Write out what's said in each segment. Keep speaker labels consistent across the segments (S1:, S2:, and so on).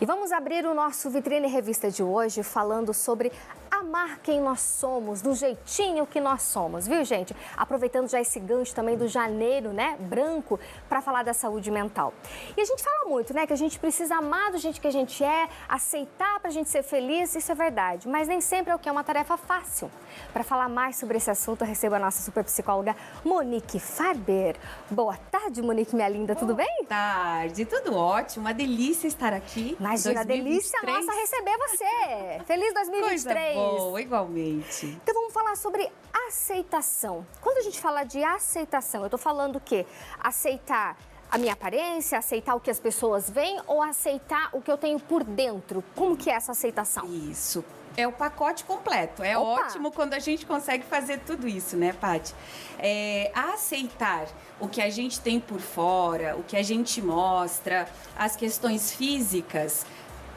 S1: E vamos abrir o nosso Vitrine Revista de hoje falando sobre amar quem nós somos, do jeitinho que nós somos, viu, gente? Aproveitando já esse gancho também do janeiro, né, branco, para falar da saúde mental. E a gente fala muito, né, que a gente precisa amar do jeito que a gente é, aceitar pra gente ser feliz, isso é verdade, mas nem sempre é o que é uma tarefa fácil. Para falar mais sobre esse assunto, eu recebo a nossa super psicóloga Monique Farber. Boa tarde, Monique, minha linda, tudo bem?
S2: Boa tarde, tudo ótimo, uma delícia estar aqui.
S1: Imagina,
S2: 2023.
S1: delícia nossa receber você. Feliz 2023.
S2: Coisa boa, igualmente.
S1: Então vamos falar sobre aceitação. Quando a gente fala de aceitação, eu tô falando o quê? Aceitar a minha aparência, aceitar o que as pessoas veem ou aceitar o que eu tenho por dentro? Como que é essa aceitação?
S2: Isso, é o pacote completo. É
S1: Opa!
S2: ótimo quando a gente consegue fazer tudo isso, né, Paty? Aceitar o que a gente tem por fora, o que a gente mostra, as questões físicas,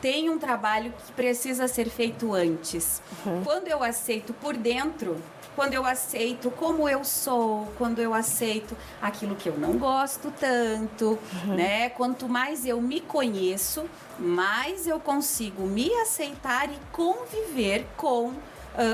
S2: tem um trabalho que precisa ser feito antes. Quando eu aceito por dentro, quando eu aceito como eu sou, quando eu aceito aquilo que eu não gosto tanto, né? Quanto mais eu me conheço, mais eu consigo me aceitar e conviver com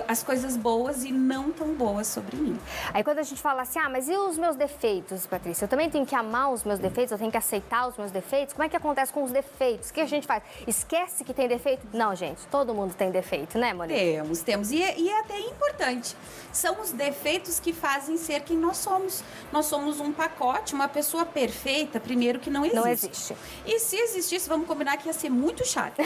S2: as coisas boas e não tão boas sobre mim.
S1: Aí quando a gente fala assim, mas e os meus defeitos, Patrícia? Eu também tenho que amar os meus defeitos, eu tenho que aceitar os meus defeitos? Como é que acontece com os defeitos? O que a gente faz? Esquece que tem defeito? Não, gente, todo mundo tem defeito, né, Monique?
S2: Temos. E é até importante. São os defeitos que fazem ser quem nós somos. Nós somos um pacote, uma pessoa perfeita, primeiro que não existe.
S1: Não existe.
S2: E se existisse, vamos combinar que ia ser muito chato.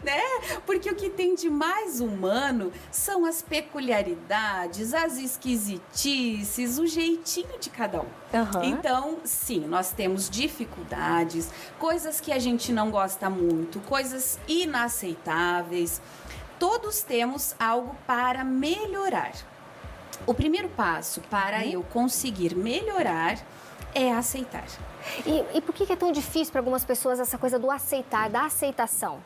S2: Né? Porque o que tem de mais humano são as peculiaridades, as esquisitices, o jeitinho de cada um. Então, sim, nós temos dificuldades, coisas que a gente não gosta muito, coisas inaceitáveis. Todos temos algo para melhorar. O primeiro passo para eu conseguir melhorar é aceitar.
S1: E por que é tão difícil para algumas pessoas essa coisa do aceitar, da aceitação?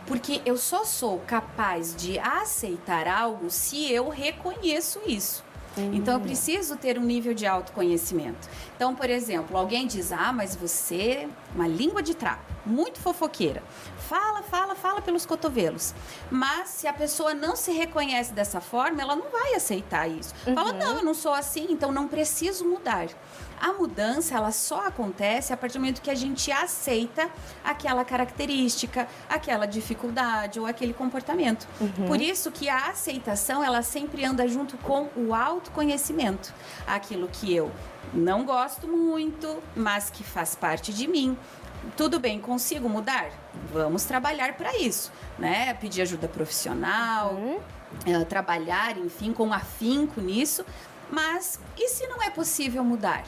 S2: Porque eu só sou capaz de aceitar algo se eu reconheço isso. Então, eu preciso ter um nível de autoconhecimento. Então, por exemplo, alguém diz, mas você é uma língua de trapo, muito fofoqueira. Fala pelos cotovelos. Mas, se a pessoa não se reconhece dessa forma, ela não vai aceitar isso. Fala, não, eu não sou assim, então não preciso mudar. A mudança, ela só acontece a partir do momento que a gente aceita aquela característica, aquela dificuldade ou aquele comportamento. Por isso que a aceitação, ela sempre anda junto com o autoconhecimento. Aquilo que eu não gosto muito, mas que faz parte de mim. Tudo bem, consigo mudar? Vamos trabalhar para isso, né? Pedir ajuda profissional, trabalhar, enfim, com afinco nisso. Mas e se não é possível mudar?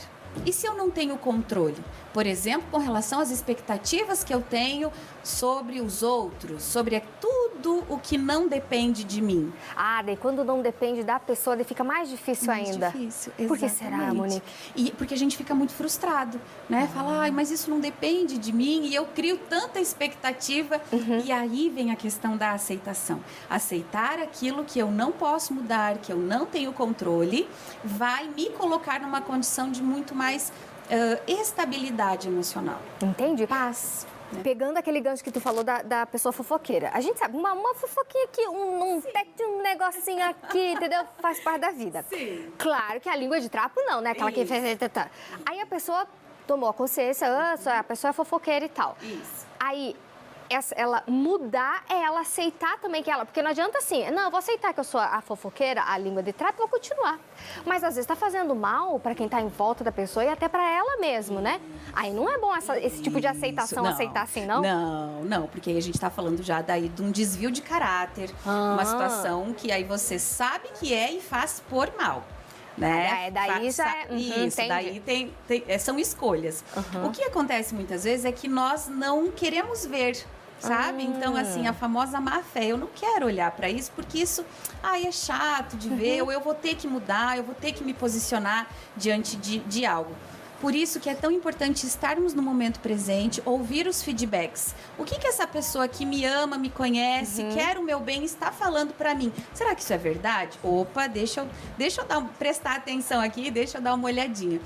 S2: E se eu não tenho controle? Por exemplo, com relação às expectativas que eu tenho sobre os outros, sobre tudo o que não depende de mim.
S1: Daí quando não depende da pessoa, daí fica mais difícil ainda.
S2: Difícil,
S1: Por que será, Monique?
S2: E porque a gente fica muito frustrado, né? Fala, mas isso não depende de mim e eu crio tanta expectativa. E aí vem a questão da aceitação. Aceitar aquilo que eu não posso mudar, que eu não tenho controle, vai me colocar numa condição de muito mais estabilidade emocional.
S1: Entende?
S2: Paz.
S1: Pegando aquele gancho que tu falou da pessoa fofoqueira. A gente sabe, uma fofoquinha aqui, um negocinho aqui, entendeu? Faz parte da vida.
S2: Sim.
S1: Claro que a língua de trapo não, né? Aquela que fez... Aí a pessoa tomou a consciência, a pessoa é fofoqueira e tal.
S2: Isso.
S1: Aí... ela mudar é ela aceitar também que ela... Porque não adianta assim, não, eu vou aceitar que eu sou a fofoqueira, a língua de trapo, e vou continuar. Mas às vezes tá fazendo mal para quem tá em volta da pessoa e até para ela mesmo, né? Aí não é bom esse tipo de aceitação, aceitar assim, não?
S2: Não, porque aí a gente tá falando já daí de um desvio de caráter, uma situação que aí você sabe que é e faz por mal. Né?
S1: Daí já é...
S2: Isso, daí são escolhas. O que acontece muitas vezes é que nós não queremos ver, sabe? Então, assim, a famosa má fé. Eu não quero olhar para isso porque isso é chato de ver, ou eu vou ter que mudar, eu vou ter que me posicionar diante de algo. Por isso que é tão importante estarmos no momento presente, ouvir os feedbacks. O que essa pessoa que me ama, me conhece, quer o meu bem, está falando para mim? Será que isso é verdade? Opa, deixa eu prestar atenção aqui, deixa eu dar uma olhadinha.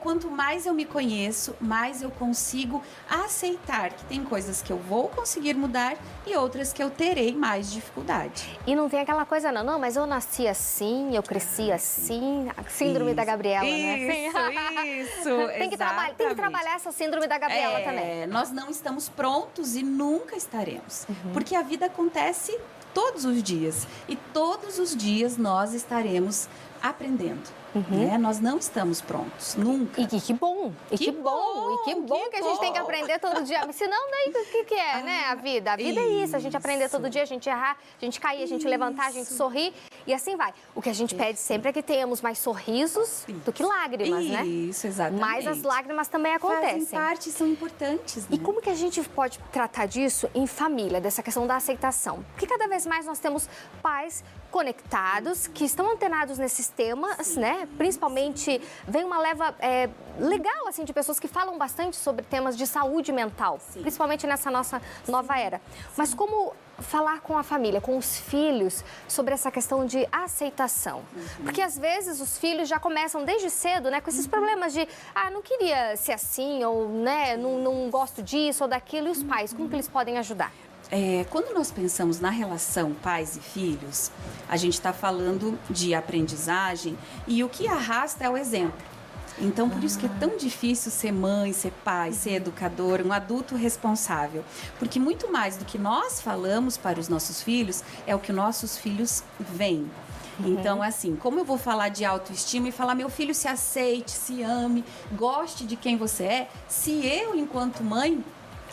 S2: Quanto mais eu me conheço, mais eu consigo aceitar que tem coisas que eu vou conseguir mudar e outras que eu terei mais dificuldade.
S1: E não tem aquela coisa, não, mas eu nasci assim, eu cresci assim, a síndrome da Gabriela, né?
S2: Isso,
S1: tem que trabalhar essa síndrome da Gabriela também.
S2: Nós não estamos prontos e nunca estaremos, porque a vida acontece todos os dias e todos os dias nós estaremos aprendendo. Né? Nós não estamos prontos, nunca.
S1: E que bom! Que bom que a gente tem que aprender todo dia. Mas senão, daí o que é, né? A vida é isso, a gente aprender todo dia, a gente errar, a gente cair, a gente levantar, a gente sorrir e assim vai. O que a gente pede sempre é que tenhamos mais sorrisos do que lágrimas, né?
S2: Isso, exatamente.
S1: Mas as lágrimas também acontecem.
S2: Fazem parte, são importantes, né?
S1: E como que a gente pode tratar disso em família, dessa questão da aceitação? Porque cada vez mais nós temos pais conectados, que estão antenados nesses temas, né? Principalmente, vem uma leva legal, assim, de pessoas que falam bastante sobre temas de saúde mental, principalmente nessa nossa nova era. Mas como falar com a família, com os filhos, sobre essa questão de aceitação? Porque, às vezes, os filhos já começam desde cedo, né, com esses problemas de, não queria ser assim, ou, né, não gosto disso ou daquilo. E os pais, como que eles podem ajudar?
S2: Quando nós pensamos na relação pais e filhos, a gente está falando de aprendizagem e o que arrasta é o exemplo. Então, por isso que é tão difícil ser mãe, ser pai, ser educador, um adulto responsável. Porque muito mais do que nós falamos para os nossos filhos, é o que nossos filhos veem. Então, assim, como eu vou falar de autoestima e falar, meu filho, se aceite, se ame, goste de quem você é, se eu, enquanto mãe,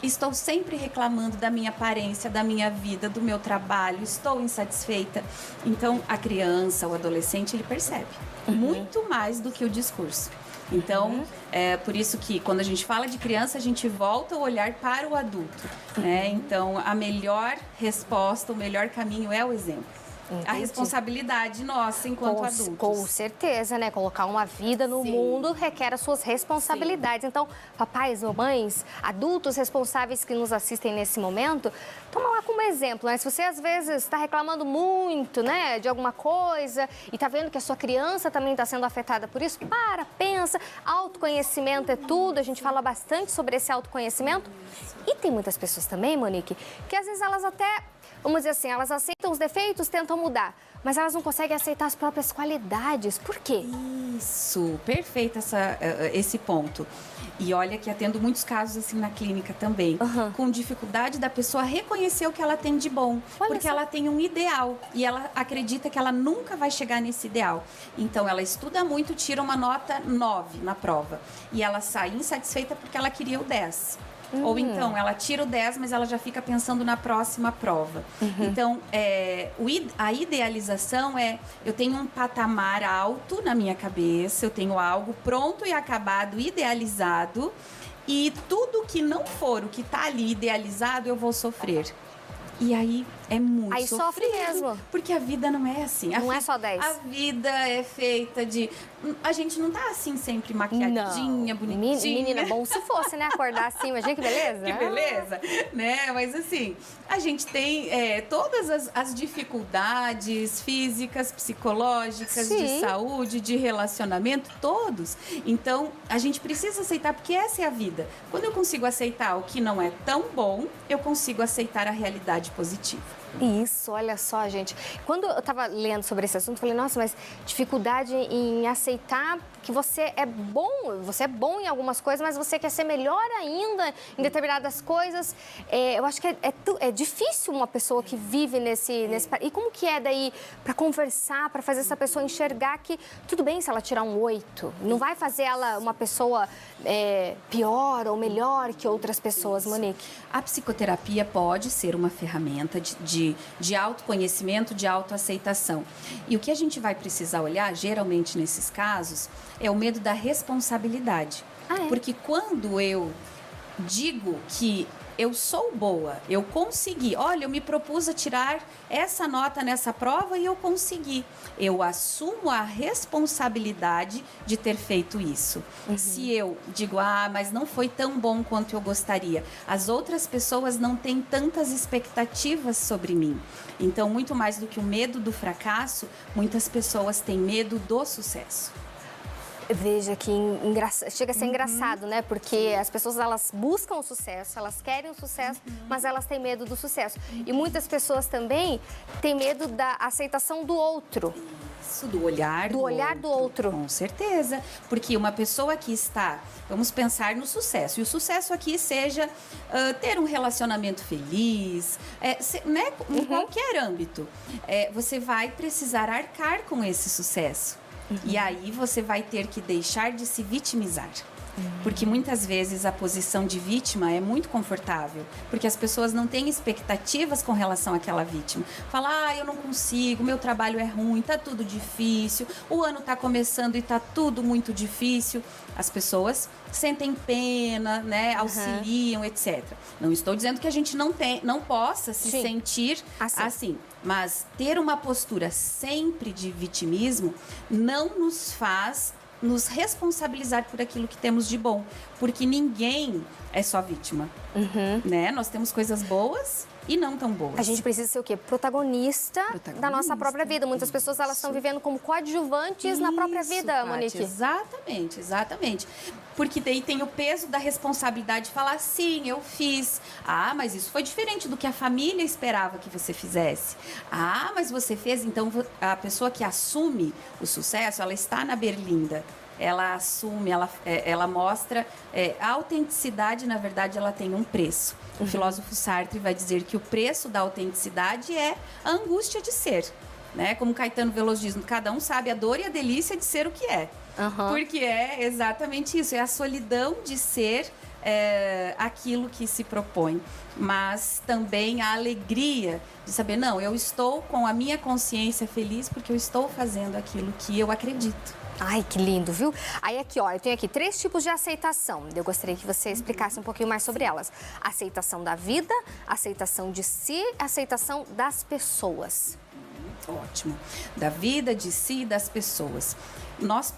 S2: estou sempre reclamando da minha aparência, da minha vida, do meu trabalho, estou insatisfeita. Então, a criança, o adolescente, ele percebe muito mais do que o discurso. Então, é por isso que quando a gente fala de criança, a gente volta o olhar para o adulto, né? Então, a melhor resposta, o melhor caminho é o exemplo. Entendi. A responsabilidade nossa enquanto adultos.
S1: Com certeza, né? Colocar uma vida no mundo requer as suas responsabilidades. Então, papais, mamães, adultos responsáveis que nos assistem nesse momento, toma lá como exemplo, né? Se você às vezes está reclamando muito, né, de alguma coisa e está vendo que a sua criança também está sendo afetada por isso, pensa, autoconhecimento é tudo. A gente fala bastante sobre esse autoconhecimento. E tem muitas pessoas também, Monique, que às vezes elas até, vamos dizer assim, elas aceitam os defeitos, tentam mudar, mas elas não conseguem aceitar as próprias qualidades. Por quê?
S2: Isso, perfeito esse ponto. E olha que atendo muitos casos assim na clínica também, com dificuldade da pessoa reconhecer o que ela tem de bom, porque ela tem um ideal e ela acredita que ela nunca vai chegar nesse ideal. Então ela estuda muito, tira uma nota 9 na prova e ela sai insatisfeita porque ela queria o 10. Ou então, ela tira o 10, mas ela já fica pensando na próxima prova. Então, a idealização eu tenho um patamar alto na minha cabeça, eu tenho algo pronto e acabado, idealizado, e tudo que não for o que está ali idealizado, eu vou sofrer. E aí é muito
S1: aí sofre mesmo.
S2: Porque a vida não é assim.
S1: Não é só 10.
S2: A vida é feita de... A gente não tá assim sempre maquiadinha, bonitinha.
S1: Menina, bom se fosse, né? Acordar assim, imagina que beleza.
S2: Que beleza, né? Mas assim, a gente tem todas as dificuldades físicas, psicológicas, de saúde, de relacionamento, todos. Então, a gente precisa aceitar, porque essa é a vida. Quando eu consigo aceitar o que não é tão bom, eu consigo aceitar a realidade positiva.
S1: Isso, olha só, gente. Quando eu estava lendo sobre esse assunto, eu falei, nossa, mas dificuldade em aceitar que você é bom em algumas coisas, mas você quer ser melhor ainda em determinadas coisas. Eu acho que é difícil uma pessoa que vive nesse... E como que é daí para conversar, para fazer essa pessoa enxergar que tudo bem se ela tirar um 8, não vai fazer ela uma pessoa pior ou melhor que outras pessoas, Monique?
S2: A psicoterapia pode ser uma ferramenta de autoconhecimento, de autoaceitação. E o que a gente vai precisar olhar, geralmente nesses casos, é o medo da responsabilidade. Porque quando eu digo que eu sou boa, eu consegui. Olha, eu me propus a tirar essa nota nessa prova e eu consegui. Eu assumo a responsabilidade de ter feito isso. Se eu digo, mas não foi tão bom quanto eu gostaria, as outras pessoas não têm tantas expectativas sobre mim. Então, muito mais do que o medo do fracasso, muitas pessoas têm medo do sucesso.
S1: Veja que chega a ser engraçado, né? Porque as pessoas, elas buscam o sucesso, elas querem o sucesso, mas elas têm medo do sucesso. E muitas pessoas também têm medo da aceitação do outro.
S2: Isso, do olhar
S1: do outro.
S2: Com certeza. Porque uma pessoa que está, vamos pensar no sucesso, e o sucesso aqui seja ter um relacionamento feliz, né? Em qualquer âmbito. Você vai precisar arcar com esse sucesso. E aí você vai ter que deixar de se vitimizar. Porque muitas vezes a posição de vítima é muito confortável, porque as pessoas não têm expectativas com relação àquela vítima. Fala, eu não consigo, meu trabalho é ruim, tá tudo difícil, o ano tá começando e tá tudo muito difícil. As pessoas sentem pena, né, auxiliam, etc. Não estou dizendo que a gente não possa se sentir assim. Mas ter uma postura sempre de vitimismo não nos faz nos responsabilizar por aquilo que temos de bom. Porque ninguém é só vítima. Né? Nós temos coisas boas e não tão boas.
S1: A gente precisa ser o quê? Protagonista da nossa própria vida. Muitas pessoas, elas estão vivendo como coadjuvantes na própria vida,
S2: Paty,
S1: Monique.
S2: Exatamente, exatamente. Porque daí tem o peso da responsabilidade de falar, sim, eu fiz. Mas isso foi diferente do que a família esperava que você fizesse. Mas você fez. Então, a pessoa que assume o sucesso, ela está na berlinda. Ela assume, ela mostra a autenticidade, na verdade, ela tem um preço. O filósofo Sartre vai dizer que o preço da autenticidade é a angústia de ser. Né? Como Caetano Veloso diz, cada um sabe a dor e a delícia de ser o que é. Porque é exatamente isso, é a solidão de ser aquilo que se propõe. Mas também a alegria de saber, não, eu estou com a minha consciência feliz porque eu estou fazendo aquilo que eu acredito.
S1: Ai, que lindo, viu? Aí aqui, ó, eu tenho aqui 3 tipos de aceitação. Eu gostaria que você explicasse um pouquinho mais sobre elas. Aceitação da vida, aceitação de si, aceitação das pessoas.
S2: Ótimo. Da vida, de si e das pessoas. Nós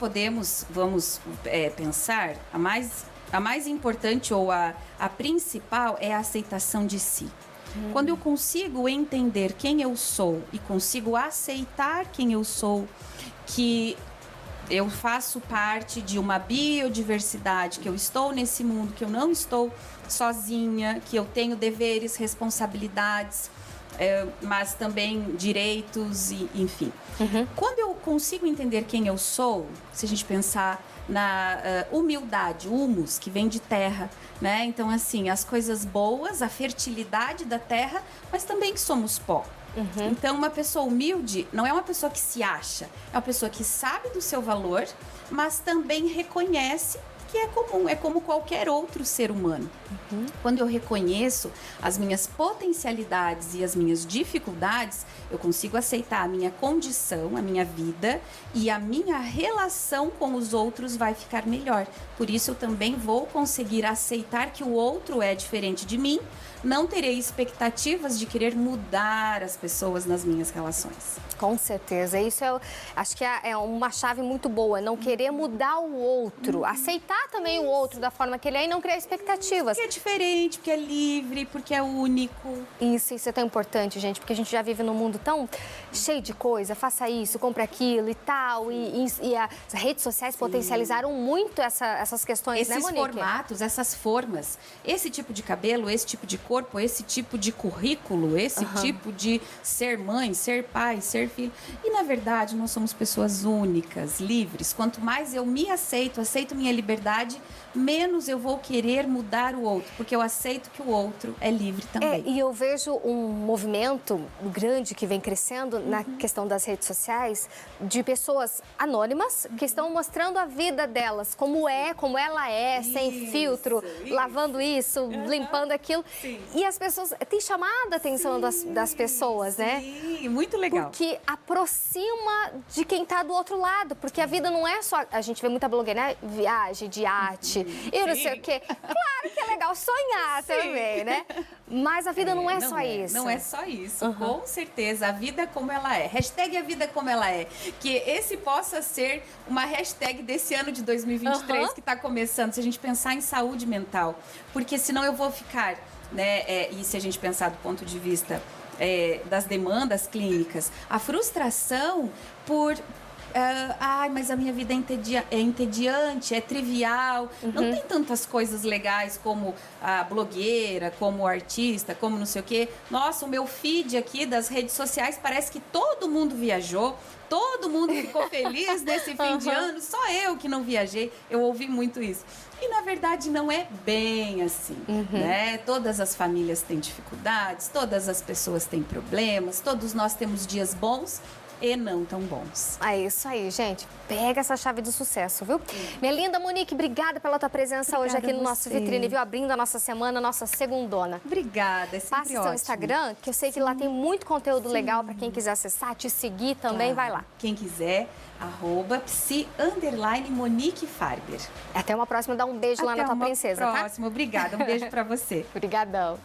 S2: vamos pensar, a mais importante ou a principal é a aceitação de si. Quando eu consigo entender quem eu sou e consigo aceitar quem eu sou, que eu faço parte de uma biodiversidade, que eu estou nesse mundo, que eu não estou sozinha, que eu tenho deveres, responsabilidades, mas também direitos, e, enfim. Quando eu consigo entender quem eu sou, se a gente pensar na humildade, humus, que vem de terra, né? Então, assim, as coisas boas, a fertilidade da terra, mas também que somos pó. Então, uma pessoa humilde não é uma pessoa que se acha, é uma pessoa que sabe do seu valor, mas também reconhece que é comum, é como qualquer outro ser humano. Quando eu reconheço as minhas potencialidades e as minhas dificuldades, eu consigo aceitar a minha condição, a minha vida, e a minha relação com os outros vai ficar melhor. Por isso, eu também vou conseguir aceitar que o outro é diferente de mim. Não terei expectativas de querer mudar as pessoas nas minhas relações.
S1: Com certeza. Isso acho que é uma chave muito boa. Não querer mudar o outro. Aceitar também o outro da forma que ele é e não criar expectativas.
S2: Porque é diferente, porque é livre, porque é único.
S1: Isso é tão importante, gente. Porque a gente já vive num mundo tão cheio de coisa. Faça isso, compre aquilo e tal. E as redes sociais potencializaram muito essas questões, né, Monique?
S2: Esses formatos, essas formas. Esse tipo de cabelo, esse tipo de corpo, esse tipo de currículo, esse tipo de ser mãe, ser pai, ser filho. E, na verdade, nós somos pessoas únicas, livres. Quanto mais eu me aceito minha liberdade, menos eu vou querer mudar o outro, porque eu aceito que o outro é livre também.
S1: E eu vejo um movimento grande que vem crescendo na questão das redes sociais, de pessoas anônimas que estão mostrando a vida delas, como ela é, sem filtro, lavando isso, limpando aquilo. E as pessoas, tem chamado a atenção das pessoas, né?
S2: Sim, muito legal.
S1: Porque aproxima de quem está do outro lado, porque a vida não é só... A gente vê muita blogueira, né? Viagem, de iate e não sei o quê. Claro que é legal sonhar também, né? Mas a vida não é só isso.
S2: Não é só isso, com certeza. A vida como ela é. Hashtag a vida como ela é. Que esse possa ser uma hashtag desse ano de 2023 que está começando, se a gente pensar em saúde mental. Porque senão eu vou ficar, né? E se a gente pensar do ponto de vista das demandas clínicas, a frustração por... mas a minha vida é entediante, é trivial, não tem tantas coisas legais como a blogueira, como o artista, como não sei o quê. Nossa, o meu feed aqui das redes sociais parece que todo mundo viajou, todo mundo ficou feliz nesse fim de ano, só eu que não viajei. Eu ouvi muito isso. E, na verdade, não é bem assim, né? Todas as famílias têm dificuldades, todas as pessoas têm problemas, todos nós temos dias bons e não tão bons.
S1: É isso aí, gente. Pega essa chave do sucesso, viu? Minha linda Monique, obrigada pela tua presença hoje aqui no nosso Vitrine, viu? Abrindo a nossa semana, nossa segundona.
S2: Obrigada, é sempre
S1: Passa seu Instagram, que eu sei que lá tem muito conteúdo legal para quem quiser acessar, te seguir também, vai lá.
S2: Quem quiser, @psi_Monique Farber.
S1: Até uma próxima, dá um beijo lá na tua princesa, tá?
S2: Até uma próxima, obrigada. Um beijo para você.
S1: Obrigadão.